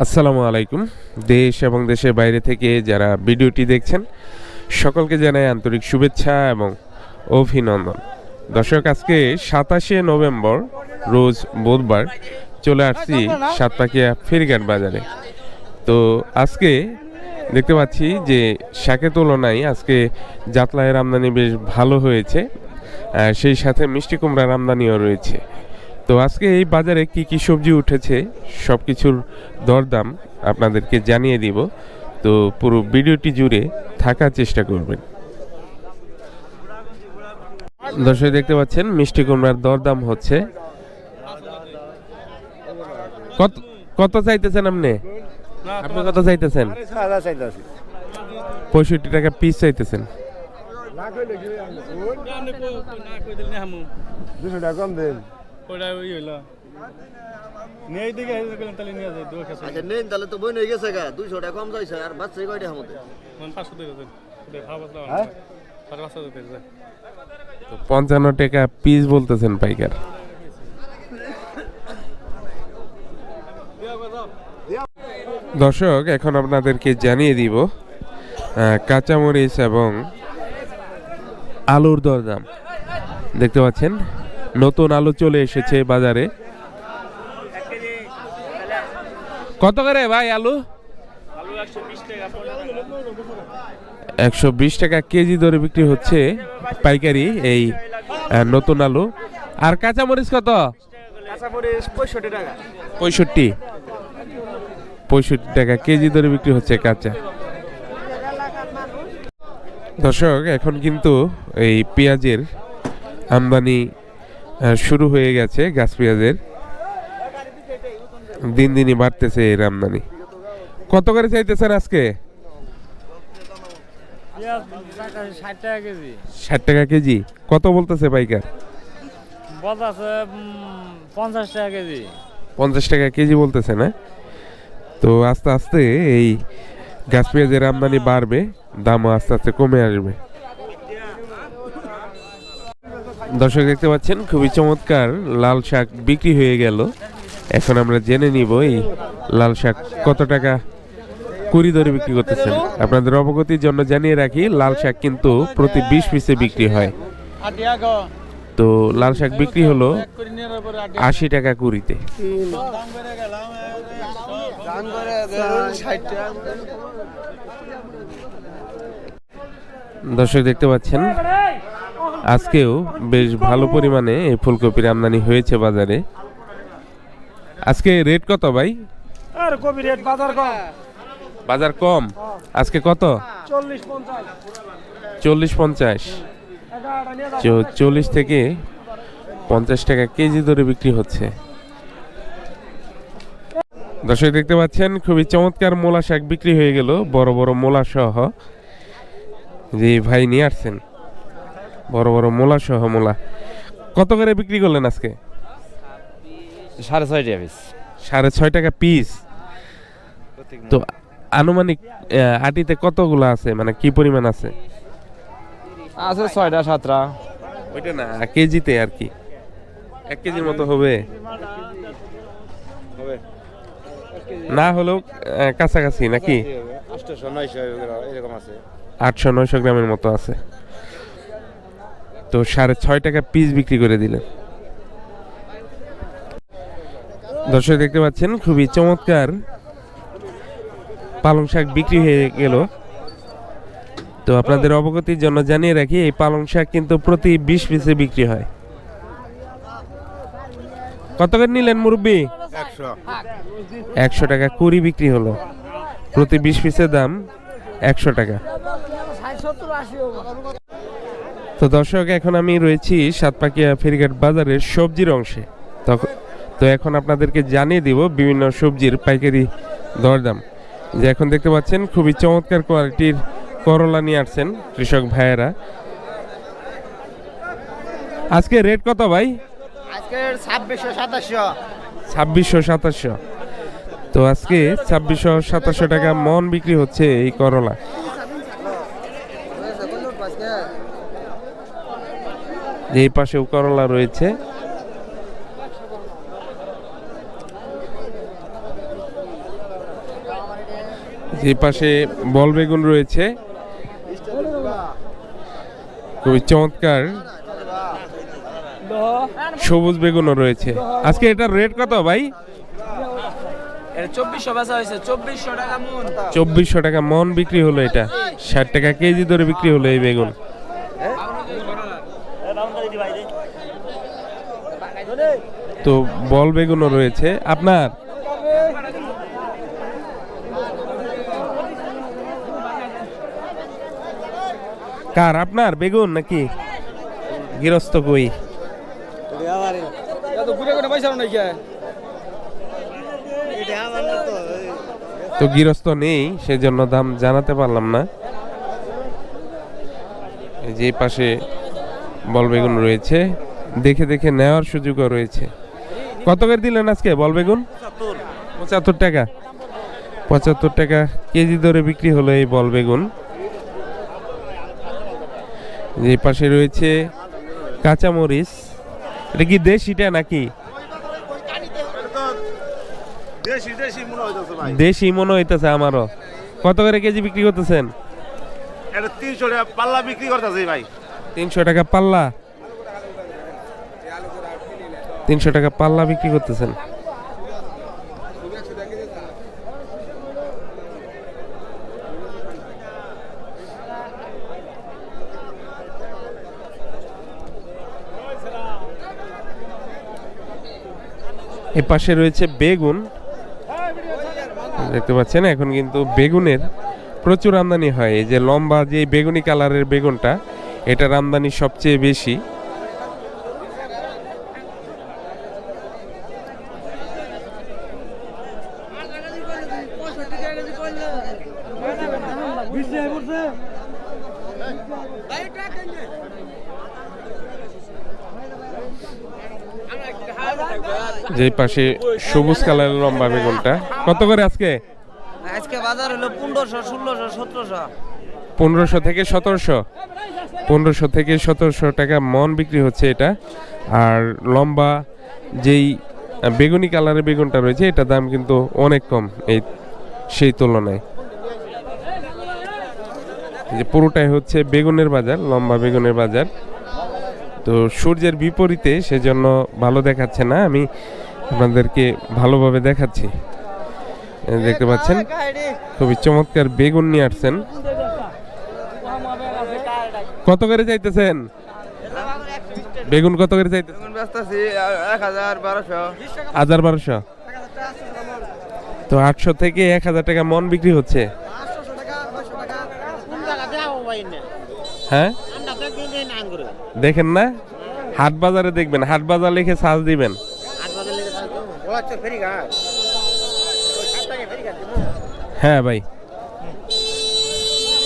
আসসালামু আলাইকুম। দেশ এবং দেশের বাইরে থেকে যারা ভিডিওটি দেখছেন সকলকে জানাই আন্তরিক শুভেচ্ছা এবং অভিনন্দন। দর্শক, আজকে 27শে নভেম্বর রোজ বুধবার চলে আসছি সাতপাকিয়া ফেরিঘাট বাজারে। তো আজকে দেখতে পাচ্ছি যে শাকের তুলনায় আজকে জাতলাইয়ের আমদানি বেশ ভালো হয়েছে, সেই সাথে মিষ্টি কুমড়ার আমদানিও রয়েছে। তো আজকে এই বাজারে কি কি সবজি উঠেছে সব কিছুর দরদাম আপনাদেরকে জানিয়ে দিব। তো পুরো ভিডিওটি জুড়ে থাকার চেষ্টা করবেন। দর্শক, দেখতে পাচ্ছেন মিষ্টি কুমড়ার দরদাম হচ্ছে কত কত চাইতেছেন আপনি? আপনি কত চাইতেছেন? 65 টাকা পিস চাইতেছেন। তাহলে তো বই নিয়ে গেছে 200 টাকা কম যাইছে আর বাচ্চা কয়টা আমাদের 55 টাকা পিস বলতেছেন পাইকার। দর্শক, এখন আপনাদেরকে জানিয়ে দিব কাঁচামরিচ এবং আলুর দরদাম। দেখতে পাচ্ছেন নতুন আলু চলে এসেছে বাজারে। কত করে ভাই আলু? 120 টাকা কেজি দরে বিক্রি হচ্ছে পাইকারি এই নতুন আলু। আর কাঁচামরিচ কত? 65 টাকা কেজি দরে বিক্রি হচ্ছে কাঁচা। দর্শক, এখন কিন্তু এই পেঁয়াজের আমদানি শুরু হয়ে গেছে। গাছ পেঁয়াজের দিন দিনই বাড়তেছে এর আমদানি। কত করে চাইতেছেন আজকে? 60 টাকা কেজি। কত বলতেছে পাইকার? 50 টাকা কেজি। 50 টাকা কেজি বলতেছে না? তো আস্তে আস্তে এই গাছ পেঁয়াজের আমদানি বাড়বে, দামও আস্তে আস্তে কমে আসবে। দর্শক, দেখতে পাচ্ছেন খুবই চমৎকার লাল শাক বিক্রি হয়ে গেল। এখন আমরা জেনে নিব এই লাল শাক কত টাকা কুড়ি দরে বিক্রি করতেছেন। আপনাদের অবগতির জন্য জানিয়ে রাখি, লাল শাক কিন্তু প্রতি 20 পিসে বিক্রি হয়। তো লাল শাক বিক্রি হলো 80 টাকা কুড়িতে। দর্শক, দেখতে পাচ্ছেন আজকেও বেশ ভালো পরিমাণে এই ফুলকপির আমদানি হয়েছে বাজারে। আজকে রেট কত ভাই? বাজার কম। আজকে কত? 40-50। 40 থেকে 50 টাকা কেজি দরে বিক্রি হচ্ছে। দর্শক, দেখতে পাচ্ছেন খুবই চমৎকার মূলা শাক বিক্রি হয়ে গেল, বড় বড় মূলা সহ। যে ভাই নিয়ে আসছেন বড় বড় মূলা সহ মূলা। কত করে বিক্রি করলেন আজকে? 6.5 টাকা পিস। 6.5 টাকা পিস। তো আনুমানিক আটিতে কতগুলো আছে, মানে কি পরিমাণ আছে? আছে 6টা 7টা। ওইটা না, কেজিতে আর কি 1 কেজির মতো হবে না হলেও কাছাকাছি নাকি? 800-900 গ্রামের মতো আছে। তো 6.5 টাকা পিস বিক্রি করে দিলেন। দর্শক, দেখতে পাচ্ছেন খুবই চমৎকার পালং শাক বিক্রি হয়ে গেল। তো আপনাদের অবগতির জন্য জানিয়ে রাখি, এই পালং শাক কিন্তু প্রতি 20 পিসে বিক্রি হয়। কত করে নিলেন মুরব্বি? 100 টাকা কুড়ি বিক্রি হলো। প্রতি 20 পিসের দাম 100 টাকা। তো দর্শক, এখন আমি রয়েছি সাতপাকিয়া ফেরিঘাট বাজারের সবজির অংশে। তো এখন আপনাদেরকে জানিয়ে দিব বিভিন্ন সবজির পাইকারি দরদাম। যে এখন দেখতে পাচ্ছেন খুবই চমৎকার কোয়ালিটির করলা নিয়ে আসছেন কৃষক ভাইয়েরা। আজকে রেট কত ভাই? আজকে 2600-2700। 2600-2700। তো আজকে 2600-2700 টাকা মন বিক্রি হচ্ছে এই করলা। এই পাশেও করলা রয়েছে। যে পাশে বল বেগুন রয়েছে, খুবই চমৎকার সবুজ বেগুনও রয়েছে। আজকে এটার রেট কত ভাই? 2400 বেচা হয়েছে, 2400 টাকা মন। 2400 টাকা মন বিক্রি হলো, এটা 60 টাকা কেজি ধরে বিক্রি হলো এই বেগুন। তো বল বেগুনও রয়েছে আপনার। কার আপনার বেগুন নাকি গৃহস্থ কই? তো গৃহস্থ নেই, সেজন্য দাম জানাতে পারলাম না। এই যে পাশে বল বেগুন রয়েছে, দেখে দেখে নেওয়ার সুযোগও রয়েছে। কত করে দিলেন আজকে বল বেগুন? 75 টাকা। 75 টাকা কেজি ধরে বিক্রি হলো এই বল বেগুন। যে পাশে রয়েছে কাঁচামরিচ, এটা কি দেশিটা নাকি? দেশি মনে হইতেছে আমারও। কত করে কেজি বিক্রি করতেছেন? 300 টাকা পাল্লা বিক্রি করতেছি ভাই। 300 টাকা পাল্লা। 300 টাকা পাল্লা বিক্রি করতেছেন। এ পাশে রয়েছে বেগুন, দেখতে পাচ্ছেন এখন কিন্তু বেগুনের প্রচুর আমদানি হয়। এই যে লম্বা যে বেগুনি কালারের বেগুনটা, এটার আমদানি সবচেয়ে বেশি। যে পাশে সবুজ কালারের লম্বা বেগুনটা কত করে আজকে? আজকে বাজার হলো 1500, 1600, 1700। 1500 থেকে 1700। 1500 থেকে 1700 টাকা মন বিক্রি হচ্ছে এটা। আর লম্বা যেই বেগুনি কালারের বেগুনটা রয়েছে, এটার দাম কিন্তু অনেক কম এই সেই তুলনায়। এই যে পুরোটাই হচ্ছে বেগুনের বাজার, লম্বা বেগুনের বাজার। তো সূর্যের বিপরীতে সেজন্য ভালো দেখাচ্ছে না, আমি আপনাদেরকে ভালোভাবে দেখাচ্ছি। দেখতে পাচ্ছেন খুবই চমৎকার বেগুন নিয়ে আসছেন। কত করে চাইতেছেন বেগুন? কত করে চাইতেছেন? 1200। তো 800 থেকে 1000 টাকা মন বিক্রি হচ্ছে। হ্যাঁ দেখেন না, হাট বাজারে দেখবেন, হাট বাজার লিখে সার্চ দিবেন। হ্যাঁ ভাই।